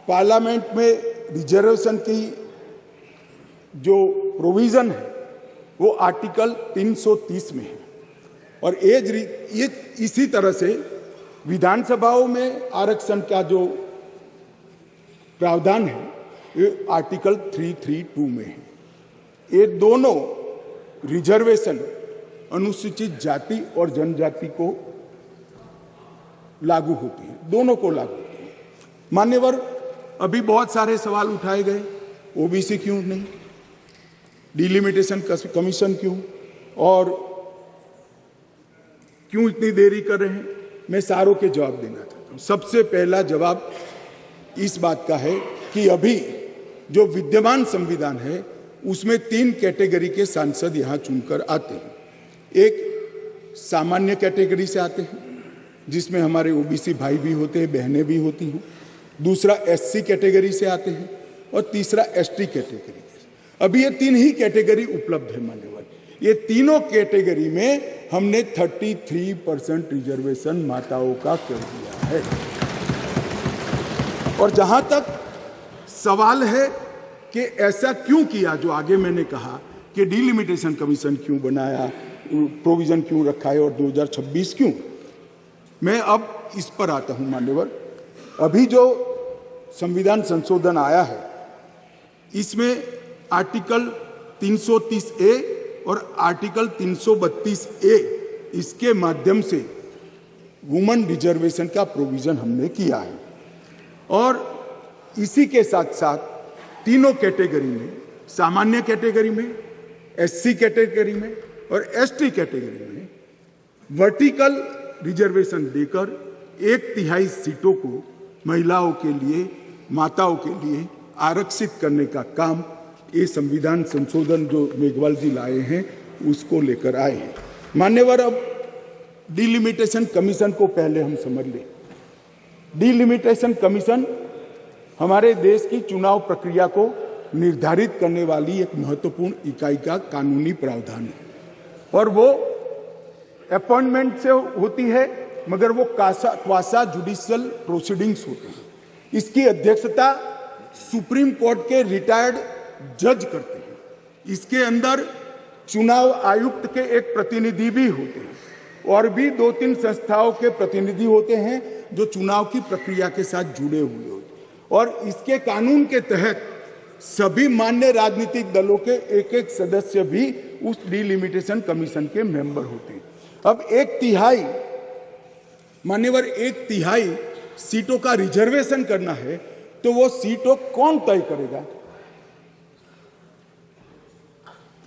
Parliament में reservation की जो प्रोविजन है वो आर्टिकल 330 में है और ये इसी तरह से विधानसभाओं में आरक्षण का जो प्रावधान है ये आर्टिकल 332 में है। ये दोनों रिजर्वेशन अनुसूचित जाति और जनजाति को लागू होती है, दोनों को लागू होती है। मान्यवर, अभी बहुत सारे सवाल उठाए गए, ओबीसी क्यों नहीं, डिलिमिटेशन कमीशन क्यों और क्यों इतनी देरी कर रहे हैं। मैं सारों के जवाब देना चाहता हूं। सबसे पहला जवाब इस बात का है कि अभी जो विद्यमान संविधान है उसमें 3 कैटेगरी के सांसद यहां चुनकर आते हैं। एक सामान्य कैटेगरी से आते हैं जिसमें हमारे ओबीसी भाई भी होते हैं, बहनें भी होती हैं। दूसरा एससी कैटेगरी से आते हैं और तीसरा एसटी कैटेगरी। अभी ये 3 ही कैटेगरी उपलब्ध है मान्यवर। ये तीनों कैटेगरी में हमने 33% रिजर्वेशन माताओं का कर दिया है। और जहां तक सवाल है कि ऐसा क्यों किया, जो आगे मैंने कहा कि डिलिमिटेशन कमीशन क्यों बनाया, प्रोविजन क्यों रखा है और 2026 क्यों, मैं अब इस पर आता हूं मान्यवर। अभी जो संविधान संशोधन आया है इसमें आर्टिकल 330A और आर्टिकल 332A इसके माध्यम से वुमेन रिजर्वेशन का प्रोविजन हमने किया है। और इसी के साथ साथ तीनों कैटेगरी में, सामान्य कैटेगरी में, एससी कैटेगरी में और एसटी कैटेगरी में वर्टिकल रिजर्वेशन देकर 1/3 सीटों को महिलाओं के लिए, माताओं के लिए आरक्षित करने का काम ये संविधान संशोधन जो मेघवाल जी लाए हैं उसको लेकर आए हैं। मान्यवर, अब डिलिमिटेशन कमीशन को पहले हम समझ लें। डिलिमिटेशन कमीशन हमारे देश की चुनाव प्रक्रिया को निर्धारित करने वाली एक महत्वपूर्ण इकाई का कानूनी प्रावधान है और वो अपॉइंटमेंट से होती है, मगर वो क्वासा जुडिशियल प्रोसीडिंग्स होते हैं। इसकी अध्यक्षता सुप्रीम कोर्ट के रिटायर्ड जज करते हैं। इसके अंदर चुनाव आयुक्त के एक प्रतिनिधि भी होते हैं और भी 2-3 संस्थाओं के प्रतिनिधि होते हैं जो चुनाव की प्रक्रिया के साथ जुड़े हुए होते हैं। और इसके कानून के तहत सभी मान्य राजनीतिक दलों के एक-एक सदस्य भी उस डिलिमिटेशन कमीशन के मेंबर होते हैं। अब 1/3 मान्यवर 1/3 सीटों का रिजर्वेशन करना है तो वो सीटों कौन तय करेगा?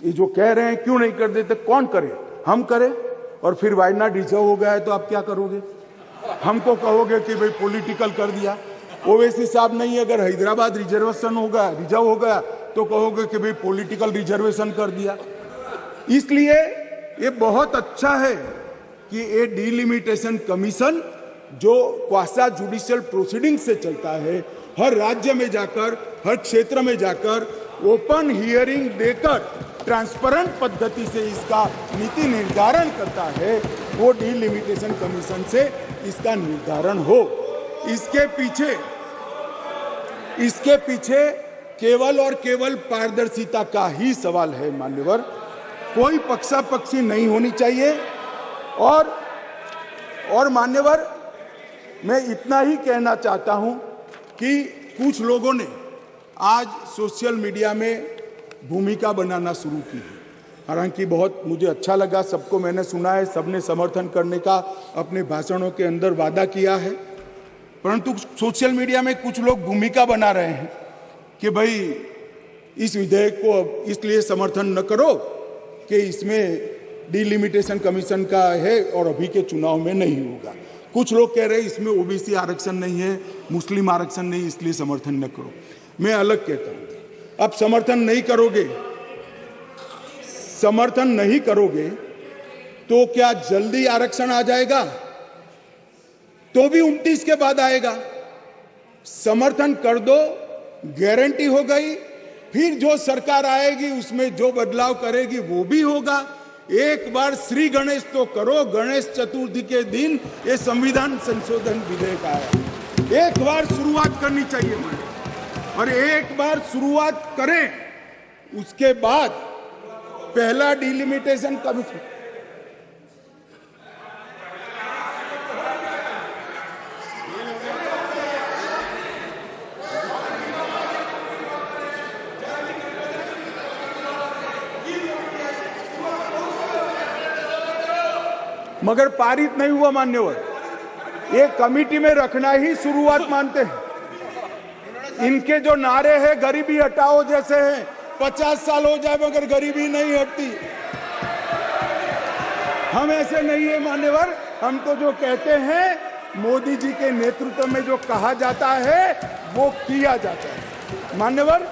ये जो कह रहे हैं क्यों नहीं कर देते, कौन करे? हम करें। और फिर वायनाड रिजर्व हो गया है तो आप क्या करोगे? हमको कहोगे कि भाई पॉलिटिकल कर दिया। ओवैसी साहब नहीं, अगर हैदराबाद रिजर्वेशन होगा, रिजर्व हो गया तो कहोगे कि भाई पॉलिटिकल रिजर्वेशन कर दिया। इसलिए ये बहुत अच्छा है कि ये डिलिमिटेशन कमीशन जो क्वासा जुडिशियल प्रोसीडिंग से चलता है, हर राज्य में जाकर, हर क्षेत्र में जाकर ओपन हियरिंग देकर ट्रांसपेरेंट पद्धति से इसका नीति निर्धारण करता है, वो डिलिमिटेशन कमीशन से इसका निर्धारण हो। इसके पीछे केवल और केवल पारदर्शिता का ही सवाल है मान्यवर। कोई पक्षापक्षी नहीं होनी चाहिए। और मान्यवर, मैं इतना ही कहना चाहता हूं कि कुछ लोगों ने आज सोशल मीडिया में भूमिका बनाना शुरू की है। हालांकि बहुत मुझे अच्छा लगा, सबको मैंने सुना है, सबने समर्थन करने का अपने भाषणों के अंदर वादा किया है, परंतु सोशल मीडिया में कुछ लोग भूमिका बना रहे हैं कि भाई इस विधेयक को इसलिए समर्थन न करो कि इसमें डिलिमिटेशन कमीशन का है और अभी के चुनाव में नहीं होगा। कुछ लोग कह रहे हैं इसमें ओबीसी आरक्षण नहीं है, मुस्लिम आरक्षण नहीं, इसलिए समर्थन न करो। मैं अलग कहता हूं, अब समर्थन नहीं करोगे तो क्या जल्दी आरक्षण आ जाएगा? तो भी 29 के बाद आएगा। समर्थन कर दो, गारंटी हो गई। फिर जो सरकार आएगी उसमें जो बदलाव करेगी वो भी होगा। एक बार श्री गणेश तो करो, गणेश चतुर्थी के दिन ये संविधान संशोधन विधेयक आया। एक बार शुरुआत करनी चाहिए और एक बार शुरुआत करें, उसके बाद पहला डिलिमिटेशन कमीशन मगर पारित नहीं हुआ मान्यवर। ये कमेटी में रखना ही शुरुआत मानते हैं। इनके जो नारे हैं गरीबी हटाओ जैसे हैं, 50 साल हो जाए मगर गरीबी नहीं हटती। हम ऐसे नहीं है मान्यवर। हम तो जो कहते हैं मोदी जी के नेतृत्व में जो कहा जाता है वो किया जाता है मान्यवर।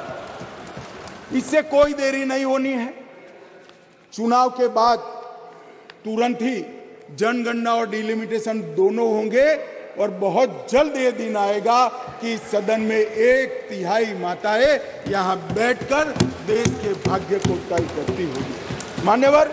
इससे कोई देरी नहीं होनी है। चुनाव के बाद तुरंत ही जनगणना और डिलिमिटेशन दोनों होंगे और बहुत जल्द ये दिन आएगा कि सदन में 1/3 माताएं यहां बैठकर देश के भाग्य को तय करती होगी मान्यवर।